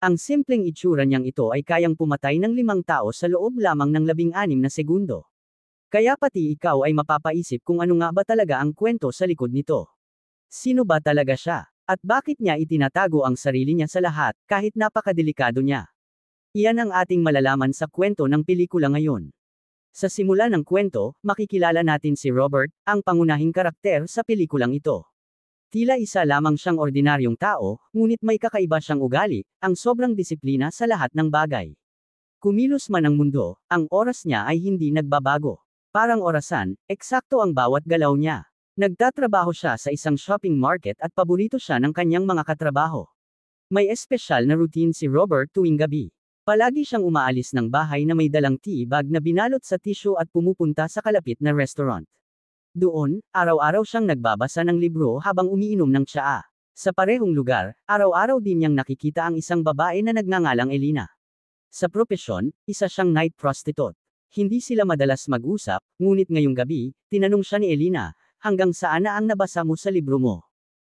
Ang simpleng itsura niyang ito ay kayang pumatay ng 5 tao sa loob lamang ng 16 na segundo. Kaya pati ikaw ay mapapaisip kung ano nga ba talaga ang kwento sa likod nito. Sino ba talaga siya? At bakit niya itinatago ang sarili niya sa lahat, kahit napakadelikado niya? Iyan ang ating malalaman sa kwento ng pelikula ngayon. Sa simula ng kwento, makikilala natin si Robert, ang pangunahing karakter sa pelikulang ito. Tila isa lamang siyang ordinaryong tao, ngunit may kakaiba siyang ugali, ang sobrang disiplina sa lahat ng bagay. Kumilos man ang mundo, ang oras niya ay hindi nagbabago. Parang orasan, eksakto ang bawat galaw niya. Nagtatrabaho siya sa isang shopping market at paborito siya ng kanyang mga katrabaho. May espesyal na routine si Robert tuwing gabi. Palagi siyang umaalis ng bahay na may dalang tea bag na binalot sa tissue at pumupunta sa kalapit na restaurant. Doon, araw-araw siyang nagbabasa ng libro habang umiinom ng tsaa. Sa parehong lugar, araw-araw din niyang nakikita ang isang babae na nagngangalang Elena. Sa propesyon, isa siyang night prostitute. Hindi sila madalas mag-usap, ngunit ngayong gabi, tinanong siya ni Elena, hanggang saan na ang nabasa mo sa libro mo?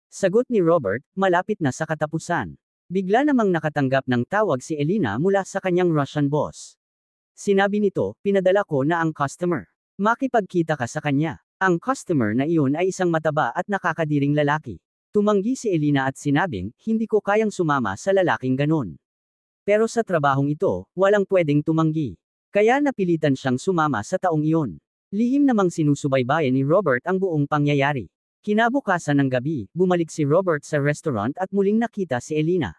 Sagot ni Robert, malapit na sa katapusan. Bigla namang nakatanggap ng tawag si Elena mula sa kanyang Russian boss. Sinabi nito, pinadala ko na ang customer. Makipagkita ka sa kanya. Ang customer na iyon ay isang mataba at nakakadiring lalaki. Tumanggi si Elena at sinabing, hindi ko kayang sumama sa lalaking ganon. Pero sa trabahong ito, walang pwedeng tumanggi. Kaya napilitan siyang sumama sa taong iyon. Lihim namang sinusubaybayan ni Robert ang buong pangyayari. Kinabukasan ng gabi, bumalik si Robert sa restaurant at muling nakita si Elena.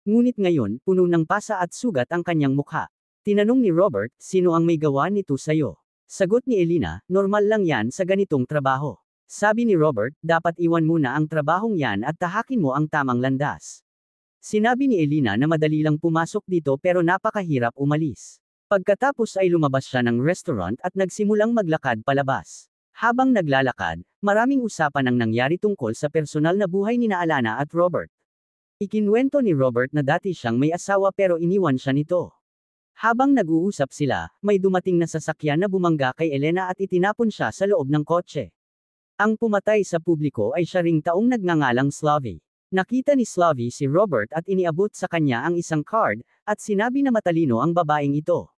Ngunit ngayon, puno ng pasa at sugat ang kanyang mukha. Tinanong ni Robert, sino ang may gawa nito sa'yo? Sagot ni Elena, normal lang yan sa ganitong trabaho. Sabi ni Robert, dapat iwan muna ang trabahong yan at tahakin mo ang tamang landas. Sinabi ni Elena na madali lang pumasok dito pero napakahirap umalis. Pagkatapos ay lumabas siya ng restaurant at nagsimulang maglakad palabas. Habang naglalakad, maraming usapan ang nangyari tungkol sa personal na buhay ni Alana at Robert. Ikinwento ni Robert na dati siyang may asawa pero iniwan siya nito. Habang nag-uusap sila, may dumating na sasakyan na bumangga kay Elena at itinapon siya sa loob ng kotse. Ang pumatay sa publiko ay siya ring taong nagngangalang Slavy. Nakita ni Slavy si Robert at iniabot sa kanya ang isang card, at sinabi na matalino ang babaeng ito.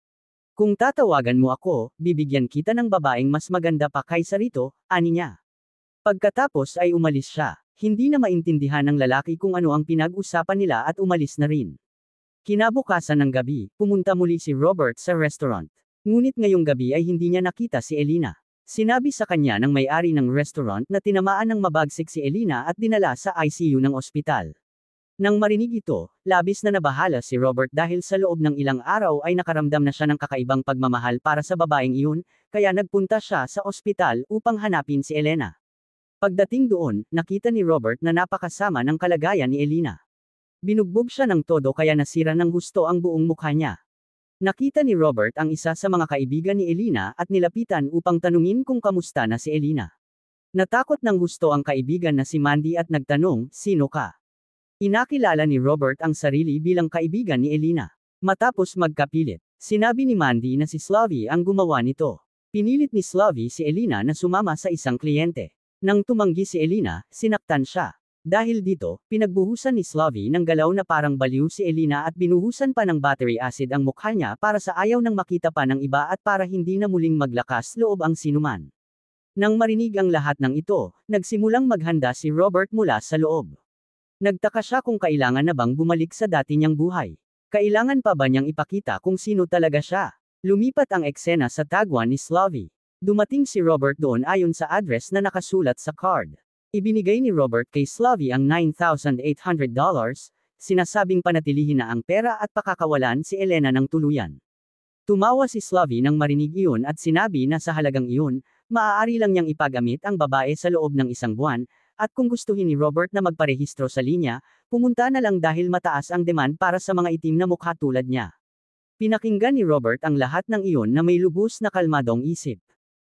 Kung tatawagan mo ako, bibigyan kita ng babaeng mas maganda pa kaysa rito, ani niya. Pagkatapos ay umalis siya. Hindi na maintindihan ng lalaki kung ano ang pinag-usapan nila at umalis na rin. Kinabukasan ng gabi, pumunta muli si Robert sa restaurant. Ngunit ngayong gabi ay hindi niya nakita si Elena. Sinabi sa kanya ng may-ari ng restaurant na tinamaan ng mabagsik si Elena at dinala sa ICU ng ospital. Nang marinig ito, labis na nabahala si Robert dahil sa loob ng ilang araw ay nakaramdam na siya ng kakaibang pagmamahal para sa babaeng iyon, kaya nagpunta siya sa ospital upang hanapin si Elena. Pagdating doon, nakita ni Robert na napakasama ng kalagayan ni Elena. Binugbog siya ng todo kaya nasira ng husto ang buong mukha niya. Nakita ni Robert ang isa sa mga kaibigan ni Elena at nilapitan upang tanungin kung kamusta na si Elena. Natakot ng husto ang kaibigan na si Mandy at nagtanong, sino ka? Inakilala ni Robert ang sarili bilang kaibigan ni Elena. Matapos magkapilit, sinabi ni Mandy na si Slavy ang gumawa nito. Pinilit ni Slavy si Elena na sumama sa isang kliyente. Nang tumanggi si Elena, sinaktan siya. Dahil dito, pinagbuhusan ni Slavy ng galaw na parang baliw si Elena at binuhusan pa ng battery acid ang mukha niya para sa ayaw nang makita pa ng iba at para hindi na muling maglakas loob ang sinuman. Nang marinig ang lahat ng ito, nagsimulang maghanda si Robert mula sa loob. Nagtaka siya kung kailangan na bang bumalik sa dati niyang buhay. Kailangan pa ba niyang ipakita kung sino talaga siya? Lumipat ang eksena sa tagwan ni Slavy. Dumating si Robert doon ayon sa address na nakasulat sa card. Ibinigay ni Robert kay Slavy ang $9,800, sinasabing panatilihin na ang pera at pakakawalan si Elena ng tuluyan. Tumawa si Slavy nang marinig iyon at sinabi na sa halagang iyon, maaari lang niyang ipagamit ang babae sa loob ng 1 buwan, at kung gustuhin ni Robert na magparehistro sa linya, pumunta na lang dahil mataas ang demand para sa mga itim na mukha tulad niya. Pinakinggan ni Robert ang lahat ng iyon na may lubos na kalmadong isip.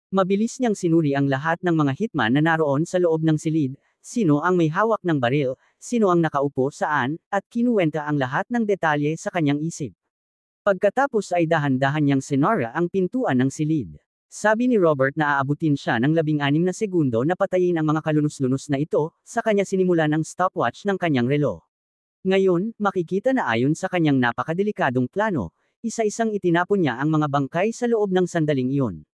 Mabilis niyang sinuri ang lahat ng mga hitman na naroon sa loob ng silid, sino ang may hawak ng baril, sino ang nakaupo saan, at kinuwenta ang lahat ng detalye sa kanyang isip. Pagkatapos ay dahan-dahan niyang sinara ang pintuan ng silid. Sabi ni Robert na aabutin siya ng 16 na segundo na patayin ang mga kalunos-lunos na ito, sa kanya sinimulan ang stopwatch ng kanyang relo. Ngayon, makikita na ayon sa kanyang napakadelikadong plano, isa-isang itinapon niya ang mga bangkay sa loob ng sandaling iyon.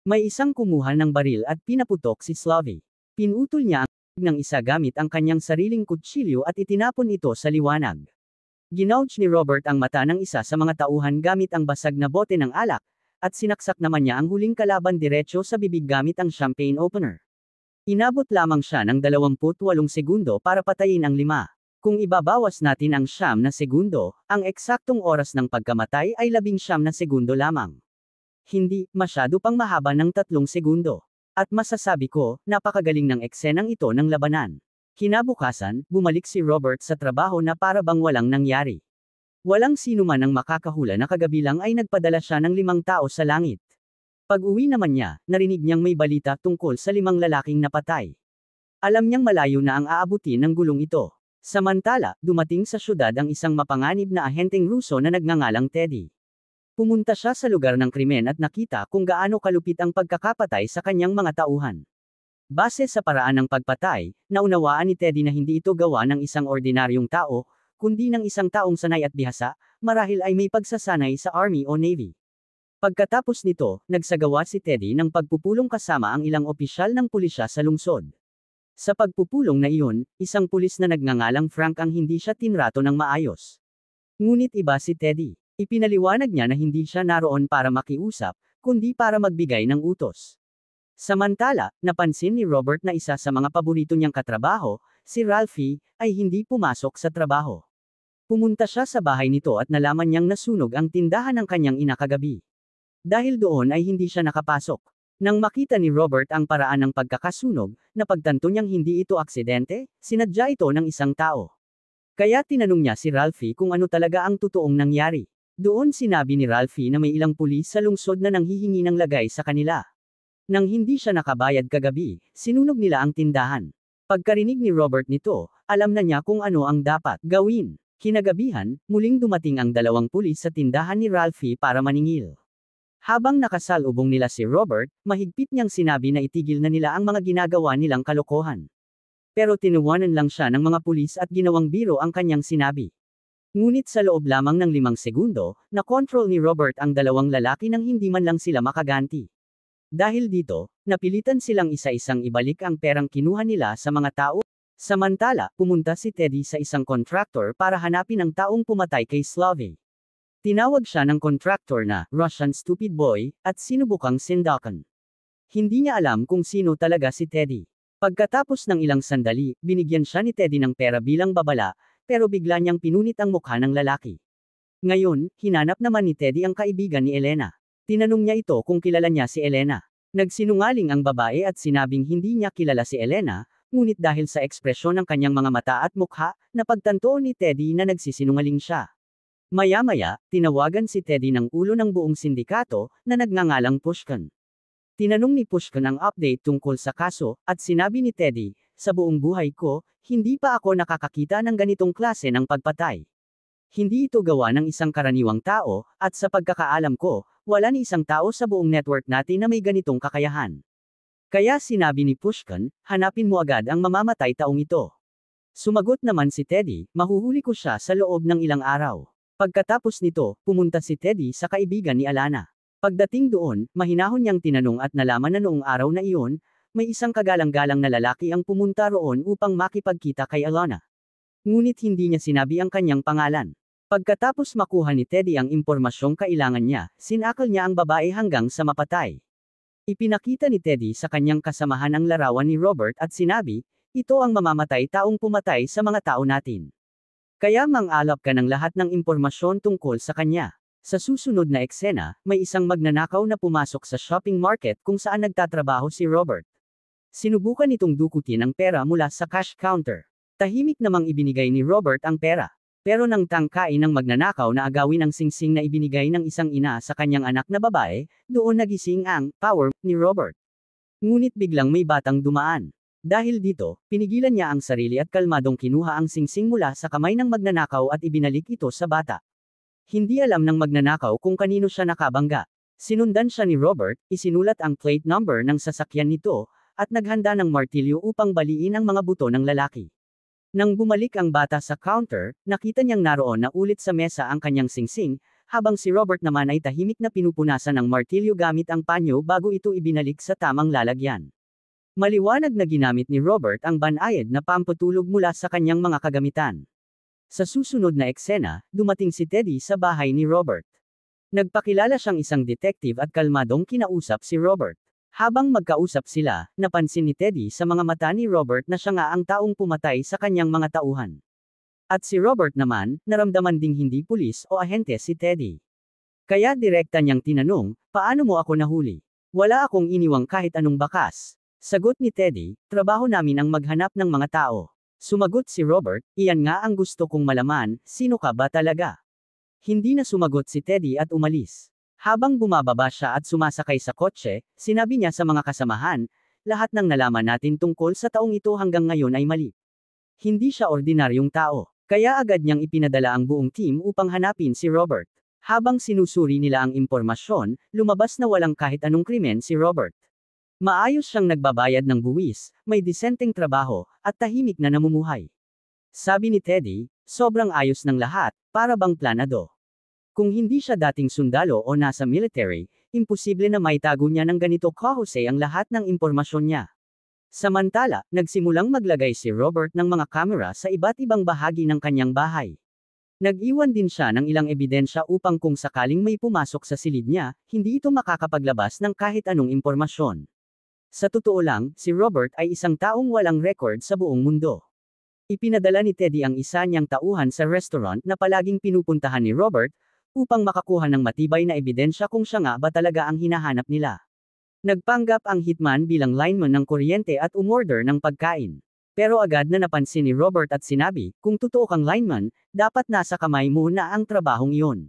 May isang kumuha ng baril at pinaputok si Slavy. Pinutol niya ang ng isa gamit ang kanyang sariling kutsilyo at itinapon ito sa liwanag. Ginouge ni Robert ang mata ng isa sa mga tauhan gamit ang basag na bote ng alak, at sinaksak naman niya ang huling kalaban diretso sa bibig gamit ang champagne opener. Inabot lamang siya ng 28 segundo para patayin ang 5. Kung ibabawas natin ang 9 na segundo, ang eksaktong oras ng pagkamatay ay 19 na segundo lamang. Hindi masyado pang mahaba ng 3 segundo. At masasabi ko, napakagaling ng eksenang ito ng labanan. Kinabukasan, bumalik si Robert sa trabaho na para bang walang nangyari. Walang sino man ang makakahula na kagabi lang ay nagpadala siya ng 5 tao sa langit. Pag-uwi naman niya, narinig niyang may balita tungkol sa 5 lalaking napatay. Alam niyang malayo na ang aabutin ng gulong ito. Samantala, dumating sa syudad ang isang mapanganib na ahenteng Ruso na nagngangalang Teddy. Pumunta siya sa lugar ng krimen at nakita kung gaano kalupit ang pagkakapatay sa kanyang mga tauhan. Base sa paraan ng pagpatay, naunawaan ni Teddy na hindi ito gawa ng isang ordinaryong tao, kundi ng isang taong sanay at bihasa, marahil ay may pagsasanay sa Army o Navy. Pagkatapos nito, nagsagawa si Teddy ng pagpupulong kasama ang ilang opisyal ng pulisya sa lungsod. Sa pagpupulong na iyon, isang pulis na nagngangalang Frank ang hindi siya tinrato ng maayos. Ngunit iba si Teddy. Ipinaliwanag niya na hindi siya naroon para makiusap, kundi para magbigay ng utos. Samantala, napansin ni Robert na isa sa mga paborito niyang katrabaho, si Ralphie, ay hindi pumasok sa trabaho. Pumunta siya sa bahay nito at nalaman niyang nasunog ang tindahan ng kanyang ina kagabi. Dahil doon ay hindi siya nakapasok. Nang makita ni Robert ang paraan ng pagkakasunog, napagtanto niyang hindi ito aksidente, sinadya ito ng isang tao. Kaya tinanong niya si Ralphie kung ano talaga ang totoong nangyari. Doon sinabi ni Ralphie na may ilang pulis sa lungsod na nanghihingi ng lagay sa kanila. Nang hindi siya nakabayad kagabi, sinunog nila ang tindahan. Pagkarinig ni Robert nito, alam na niya kung ano ang dapat gawin. Kinagabihan, muling dumating ang 2 pulis sa tindahan ni Ralphie para maningil. Habang nakasalubong nila si Robert, mahigpit niyang sinabi na itigil na nila ang mga ginagawa nilang kalokohan. Pero tinuwanan lang siya ng mga pulis at ginawang biro ang kanyang sinabi. Ngunit sa loob lamang ng 5 segundo, nakontrol ni Robert ang 2 lalaki nang hindi man lang sila makaganti. Dahil dito, napilitan silang isa-isang ibalik ang perang kinuha nila sa mga tao. Samantala, pumunta si Teddy sa isang contractor para hanapin ang taong pumatay kay Slavy. Tinawag siya ng contractor na Russian Stupid Boy at sinubukang sindakan. Hindi niya alam kung sino talaga si Teddy. Pagkatapos ng ilang sandali, binigyan siya ni Teddy ng pera bilang babala, pero bigla niyang pinunit ang mukha ng lalaki. Ngayon, hinanap naman ni Teddy ang kaibigan ni Elena. Tinanong niya ito kung kilala niya si Elena. Nagsinungaling ang babae at sinabing hindi niya kilala si Elena, ngunit dahil sa ekspresyon ng kanyang mga mata at mukha, napagtanto ni Teddy na nagsisinungaling siya. Maya-maya, tinawagan si Teddy ng ulo ng buong sindikato, na nagngangalang Pushkin. Tinanong ni Pushkin ang update tungkol sa kaso, at sinabi ni Teddy, sa buong buhay ko, hindi pa ako nakakakita ng ganitong klase ng pagpatay. Hindi ito gawa ng isang karaniwang tao, at sa pagkakaalam ko, wala ni isang tao sa buong network natin na may ganitong kakayahan. Kaya sinabi ni Pushkin, hanapin mo agad ang mamamatay taong ito. Sumagot naman si Teddy, mahuhuli ko siya sa loob ng ilang araw. Pagkatapos nito, pumunta si Teddy sa kaibigan ni Alana. Pagdating doon, mahinahon niyang tinanong at nalaman na noong araw na iyon, may isang kagalang-galang na lalaki ang pumunta roon upang makipagkita kay Alana. Ngunit hindi niya sinabi ang kanyang pangalan. Pagkatapos makuha ni Teddy ang impormasyong kailangan niya, sinakal niya ang babae hanggang sa mapatay. Ipinakita ni Teddy sa kanyang kasamahan ang larawan ni Robert at sinabi, ito ang mamamatay taong pumatay sa mga tao natin. Kaya mang-alap ka ng lahat ng impormasyon tungkol sa kanya. Sa susunod na eksena, may isang magnanakaw na pumasok sa shopping market kung saan nagtatrabaho si Robert. Sinubukan itong dukutin ang pera mula sa cash counter. Tahimik namang ibinigay ni Robert ang pera. Pero nang tangkain ng magnanakaw na agawin ang singsing na ibinigay ng isang ina sa kanyang anak na babae, doon nagising ang power ni Robert. Ngunit biglang may batang dumaan. Dahil dito, pinigilan niya ang sarili at kalmadong kinuha ang singsing mula sa kamay ng magnanakaw at ibinalik ito sa bata. Hindi alam ng magnanakaw kung kanino siya nakabangga. Sinundan siya ni Robert, isinulat ang plate number ng sasakyan nito, at naghanda ng martilyo upang baliin ang mga buto ng lalaki. Nang bumalik ang bata sa counter, nakita niyang naroon na ulit sa mesa ang kanyang singsing, habang si Robert naman ay tahimik na pinupunasan ng martilyo gamit ang panyo bago ito ibinalik sa tamang lalagyan. Maliwanag na ginamit ni Robert ang banayad na pampatulog mula sa kanyang mga kagamitan. Sa susunod na eksena, dumating si Teddy sa bahay ni Robert. Nagpakilala siyang isang detective at kalmadong kinausap si Robert. Habang magkausap sila, napansin ni Teddy sa mga mata ni Robert na siya nga ang taong pumatay sa kanyang mga tauhan. At si Robert naman, naramdaman ding hindi pulis o ahente si Teddy. Kaya direkta niyang tinanong, paano mo ako nahuli? Wala akong iniwang kahit anong bakas. Sagot ni Teddy, trabaho namin ang maghanap ng mga tao. Sumagot si Robert, iyan nga ang gusto kong malaman, sino ka ba talaga? Hindi na sumagot si Teddy at umalis. Habang bumababa siya at sumasakay sa kotse, sinabi niya sa mga kasamahan, lahat ng nalaman natin tungkol sa taong ito hanggang ngayon ay mali. Hindi siya ordinaryong tao, kaya agad niyang ipinadala ang buong team upang hanapin si Robert. Habang sinusuri nila ang impormasyon, lumabas na walang kahit anong krimen si Robert. Maayos siyang nagbabayad ng buwis, may disenteng trabaho, at tahimik na namumuhay. Sabi ni Teddy, sobrang ayos ng lahat, para bang planado. Kung hindi siya dating sundalo o nasa military, imposible na maitago niya ng ganito kahusay ang lahat ng impormasyon niya. Samantala, nagsimulang maglagay si Robert ng mga kamera sa iba't ibang bahagi ng kanyang bahay. Nag-iwan din siya ng ilang ebidensya upang kung sakaling may pumasok sa silid niya, hindi ito makakapaglabas ng kahit anong impormasyon. Sa totoo lang, si Robert ay isang taong walang record sa buong mundo. Ipinadala ni Teddy ang isa niyang tauhan sa restaurant na palaging pinupuntahan ni Robert, upang makakuha ng matibay na ebidensya kung siya nga ba talaga ang hinahanap nila. Nagpanggap ang hitman bilang lineman ng kuryente at umorder ng pagkain. Pero agad na napansin ni Robert at sinabi, kung totoo kang lineman, dapat nasa kamay mo na ang trabahong iyon.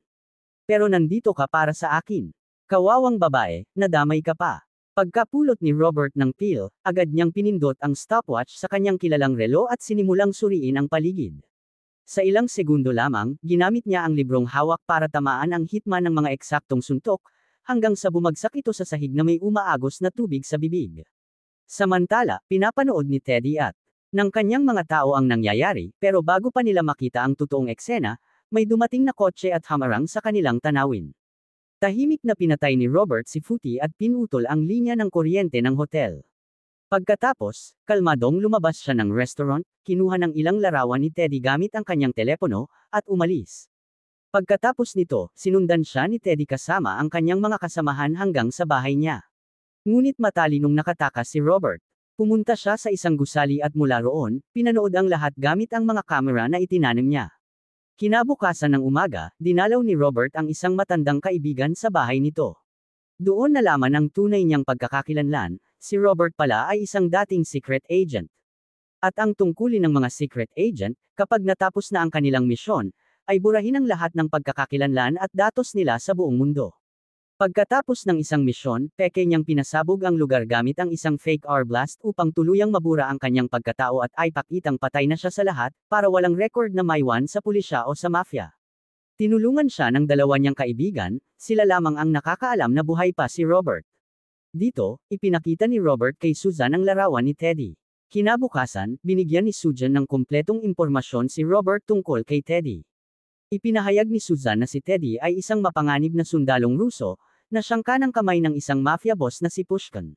Pero nandito ka para sa akin. Kawawang babae, nadamay ka pa. Pagkapulot ni Robert ng pil, agad niyang pinindot ang stopwatch sa kanyang kilalang relo at sinimulang suriin ang paligid. Sa ilang segundo lamang, ginamit niya ang librong hawak para tamaan ang hitman ng mga eksaktong suntok, hanggang sa bumagsak ito sa sahig na may umaagos na tubig sa bibig. Samantala, pinapanood ni Teddy at ng kanyang mga tao ang nangyayari, pero bago pa nila makita ang totoong eksena, may dumating na kotse at hamarang sa kanilang tanawin. Tahimik na pinatay ni Robert si Footy at pinutol ang linya ng kuryente ng hotel. Pagkatapos, kalmadong lumabas siya ng restaurant, kinuha ng ilang larawan ni Teddy gamit ang kanyang telepono, at umalis. Pagkatapos nito, sinundan siya ni Teddy kasama ang kanyang mga kasamahan hanggang sa bahay niya. Ngunit matalinong nakatakas si Robert. Pumunta siya sa isang gusali at mula roon, pinanood ang lahat gamit ang mga kamera na itinanim niya. Kinabukasan ng umaga, dinalaw ni Robert ang isang matandang kaibigan sa bahay nito. Doon nalaman ang tunay niyang pagkakakilanlan, si Robert pala ay isang dating secret agent. At ang tungkulin ng mga secret agent, kapag natapos na ang kanilang misyon, ay burahin ang lahat ng pagkakakilanlan at datos nila sa buong mundo. Pagkatapos ng isang misyon, peke niyang pinasabog ang lugar gamit ang isang fake air blast upang tuluyang mabura ang kanyang pagkatao at ay pakitang patay na siya sa lahat, para walang record na maiwan sa pulisya o sa mafia. Tinulungan siya ng dalawa niyang kaibigan, sila lamang ang nakakaalam na buhay pa si Robert. Dito, ipinakita ni Robert kay Susan ang larawan ni Teddy. Kinabukasan, binigyan ni Susan ng kumpletong impormasyon si Robert tungkol kay Teddy. Ipinahayag ni Susan na si Teddy ay isang mapanganib na sundalong Ruso, na siyangka ng kamay ng isang mafia boss na si Pushkin.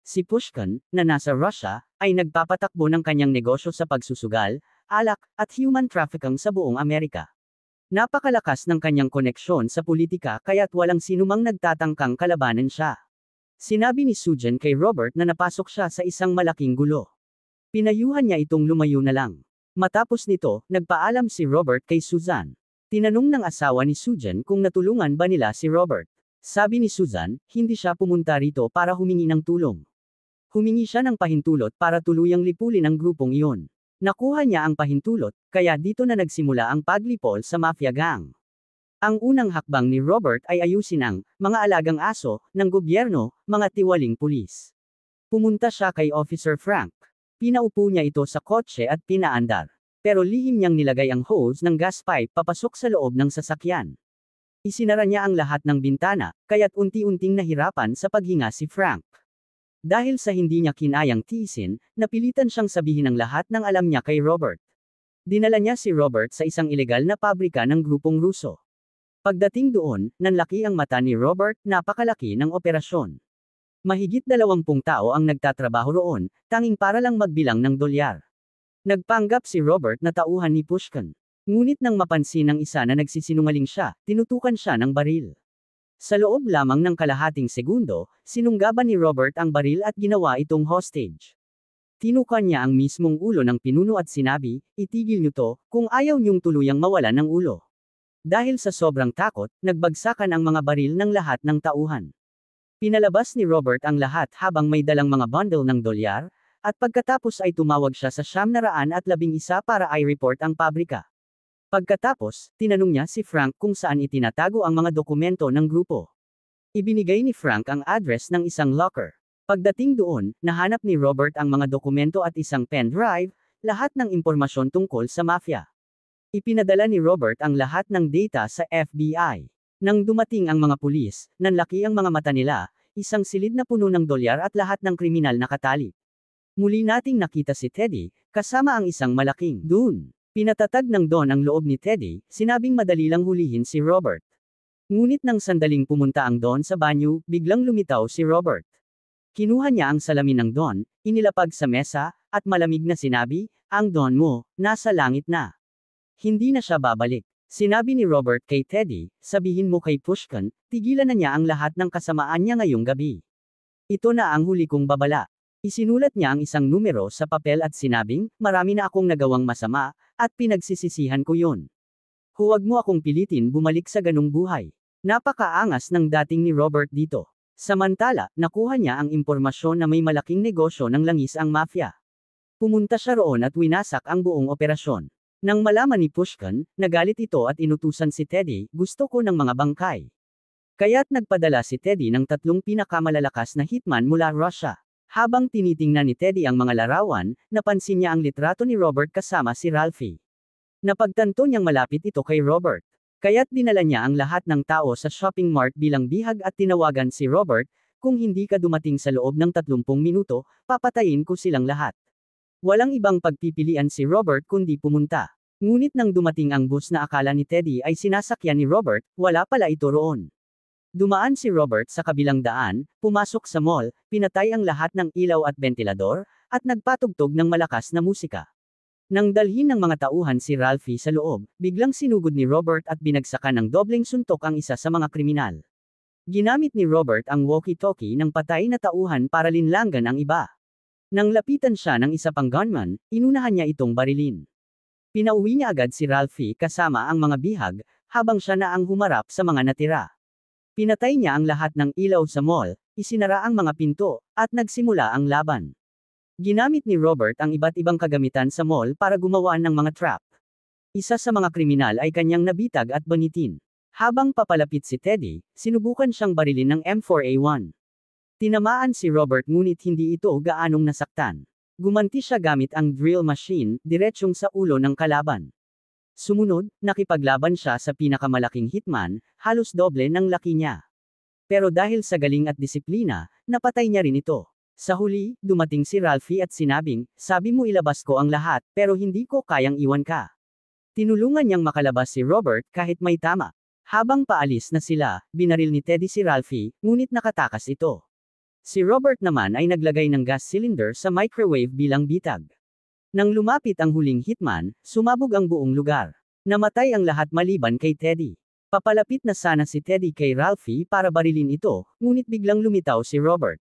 Si Pushkin, na nasa Russia, ay nagpapatakbo ng kanyang negosyo sa pagsusugal, alak, at human trafficking sa buong Amerika. Napakalakas ng kanyang koneksyon sa politika kaya't walang sinumang nagtatangkang kalabanan siya. Sinabi ni Susan kay Robert na napasok siya sa isang malaking gulo. Pinayuhan niya itong lumayo na lang. Matapos nito, nagpaalam si Robert kay Susan. Tinanong ng asawa ni Susan kung natulungan ba nila si Robert. Sabi ni Susan, hindi siya pumunta rito para humingi ng tulong. Humingi siya ng pahintulot para tuluyang lipulin ang grupong iyon. Nakuha niya ang pahintulot, kaya dito na nagsimula ang paglipol sa mafia gang. Ang unang hakbang ni Robert ay ayusin ang mga alagang aso ng gobyerno, mga tiwaling pulis. Pumunta siya kay Officer Frank. Pinaupo niya ito sa kotse at pinaandar. Pero lihim niyang nilagay ang hose ng gas pipe papasok sa loob ng sasakyan. Isinara niya ang lahat ng bintana, kaya't unti-unting nahirapan sa paghinga si Frank. Dahil sa hindi niya kinayang tiisin, napilitan siyang sabihin ang lahat ng alam niya kay Robert. Dinala niya si Robert sa isang ilegal na pabrika ng grupong Ruso. Pagdating doon, nanlaki ang mata ni Robert, napakalaki ng operasyon. Mahigit 20 tao ang nagtatrabaho roon, tanging para lang magbilang ng dolyar. Nagpanggap si Robert na tauhan ni Pushkin. Ngunit nang mapansin ng isa na nagsisinungaling siya, tinutukan siya ng baril. Sa loob lamang ng kalahating segundo, sinunggaban ni Robert ang baril at ginawa itong hostage. Tinukan niya ang mismong ulo ng pinuno at sinabi, "Itigil niyo to, kung ayaw niyong tuluyang mawalan ng ulo." Dahil sa sobrang takot, nagbagsakan ang mga baril ng lahat ng tauhan. Pinalabas ni Robert ang lahat habang may dalang mga bundle ng dolyar, at pagkatapos ay tumawag siya sa 911 para i-report ang pabrika. Pagkatapos, tinanong niya si Frank kung saan itinatago ang mga dokumento ng grupo. Ibinigay ni Frank ang address ng isang locker. Pagdating doon, nahanap ni Robert ang mga dokumento at isang pen drive, lahat ng impormasyon tungkol sa mafia. Ipinadala ni Robert ang lahat ng data sa FBI. Nang dumating ang mga pulis, nanlaki ang mga mata nila, isang silid na puno ng dolyar at lahat ng kriminal nakatali. Muli nating nakita si Teddy, kasama ang isang malaking dun. Pinatatag ng Don ang loob ni Teddy, sinabing madali lang hulihin si Robert. Ngunit nang sandaling pumunta ang Don sa banyo, biglang lumitaw si Robert. Kinuha niya ang salamin ng Don, inilapag sa mesa, at malamig na sinabi, "Ang Don mo, nasa langit na. Hindi na siya babalik." Sinabi ni Robert kay Teddy, "Sabihin mo kay Pushkin, tigilan na niya ang lahat ng kasamaan niya ngayong gabi. Ito na ang huli kong babala." Isinulat niya ang isang numero sa papel at sinabing, "Marami na akong nagawang masama, at pinagsisisihan ko yun. Huwag mo akong pilitin bumalik sa ganung buhay." Napakaangas ng dating ni Robert dito. Samantala, nakuha niya ang impormasyon na may malaking negosyo ng langis ang mafia. Pumunta siya roon at winasak ang buong operasyon. Nang malaman ni Pushkin, nagalit ito at inutusan si Teddy, "Gusto ko ng mga bangkay." Kaya't nagpadala si Teddy ng 3 pinakamalalakas na hitman mula Russia. Habang tinitingnan ni Teddy ang mga larawan, napansin niya ang litrato ni Robert kasama si Ralphie. Napagtanto niyang malapit ito kay Robert. Kaya't dinala niya ang lahat ng tao sa shopping mart bilang bihag at tinawagan si Robert, "Kung hindi ka dumating sa loob ng 30 minuto, papatayin ko silang lahat." Walang ibang pagpipilian si Robert kundi pumunta. Ngunit nang dumating ang bus na akala ni Teddy ay sinasakyan ni Robert, wala pala ito roon. Dumaan si Robert sa kabilang daan, pumasok sa mall, pinatay ang lahat ng ilaw at bentilador, at nagpatugtog ng malakas na musika. Nang dalhin ng mga tauhan si Ralphie sa loob, biglang sinugod ni Robert at binagsakan ng dobleng suntok ang isa sa mga kriminal. Ginamit ni Robert ang walkie-talkie ng patay na tauhan para linlangan ang iba. Nang lapitan siya ng isa pang gunman, inunahan niya itong barilin. Pinauwi niya agad si Ralphie kasama ang mga bihag, habang siya na ang humarap sa mga natira. Pinatay niya ang lahat ng ilaw sa mall, isinara ang mga pinto, at nagsimula ang laban. Ginamit ni Robert ang iba't ibang kagamitan sa mall para gumawa ng mga trap. Isa sa mga kriminal ay kanyang nabitag at banitin. Habang papalapit si Teddy, sinubukan siyang barilin ng M4A1. Tinamaan si Robert ngunit hindi ito gaanong nasaktan. Gumanti siya gamit ang drill machine, diretsyong sa ulo ng kalaban. Sumunod, nakipaglaban siya sa pinakamalaking hitman, halos doble ng laki niya. Pero dahil sa galing at disiplina, napatay niya rin ito. Sa huli, dumating si Ralphie at sinabing, "Sabi mo ilabas ko ang lahat, pero hindi ko kayang iwan ka." Tinulungan niyang makalabas si Robert kahit may tama. Habang paalis na sila, binaril ni Teddy si Ralphie, ngunit nakatakas ito. Si Robert naman ay naglagay ng gas cylinder sa microwave bilang bitag. Nang lumapit ang huling hitman, sumabog ang buong lugar. Namatay ang lahat maliban kay Teddy. Papalapit na sana si Teddy kay Ralphie para barilin ito, ngunit biglang lumitaw si Robert.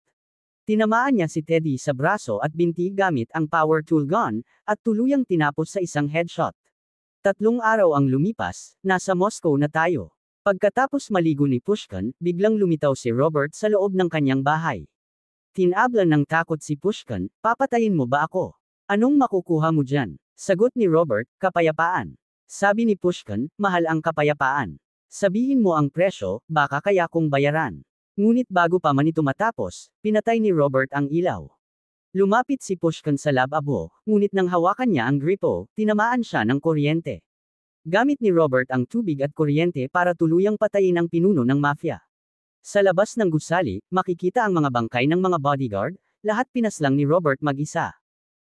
Tinamaan niya si Teddy sa braso at binti gamit ang power tool gun, at tuluyang tinapos sa isang headshot. 3 araw ang lumipas, nasa Moscow na tayo. Pagkatapos maligo ni Pushkin, biglang lumitaw si Robert sa loob ng kanyang bahay. Tinablan ng takot si Pushkin, "Papatayin mo ba ako? Anong makukuha mo dyan?" Sagot ni Robert, "Kapayapaan." Sabi ni Pushkin, "Mahal ang kapayapaan. Sabihin mo ang presyo, baka kaya kong bayaran." Ngunit bago pa man ito matapos, pinatay ni Robert ang ilaw. Lumapit si Pushkin sa lababo, ngunit nang hawakan niya ang gripo, tinamaan siya ng kuryente. Gamit ni Robert ang tubig at kuryente para tuluyang patayin ang pinuno ng mafia. Sa labas ng gusali, makikita ang mga bangkay ng mga bodyguard, lahat pinaslang ni Robert mag-isa.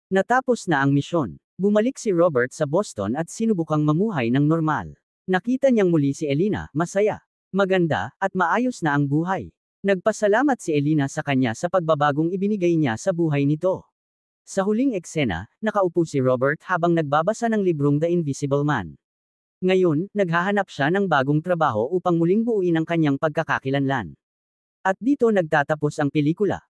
Natapos na ang misyon. Bumalik si Robert sa Boston at sinubukang mamuhay ng normal. Nakita niyang muli si Elena, masaya, maganda, at maayos na ang buhay. Nagpasalamat si Elena sa kanya sa pagbabagong ibinigay niya sa buhay nito. Sa huling eksena, nakaupo si Robert habang nagbabasa ng librong The Invisible Man. Ngayon, naghahanap siya ng bagong trabaho upang muling buuin ang kanyang pagkakakilanlan. At dito nagtatapos ang pelikula.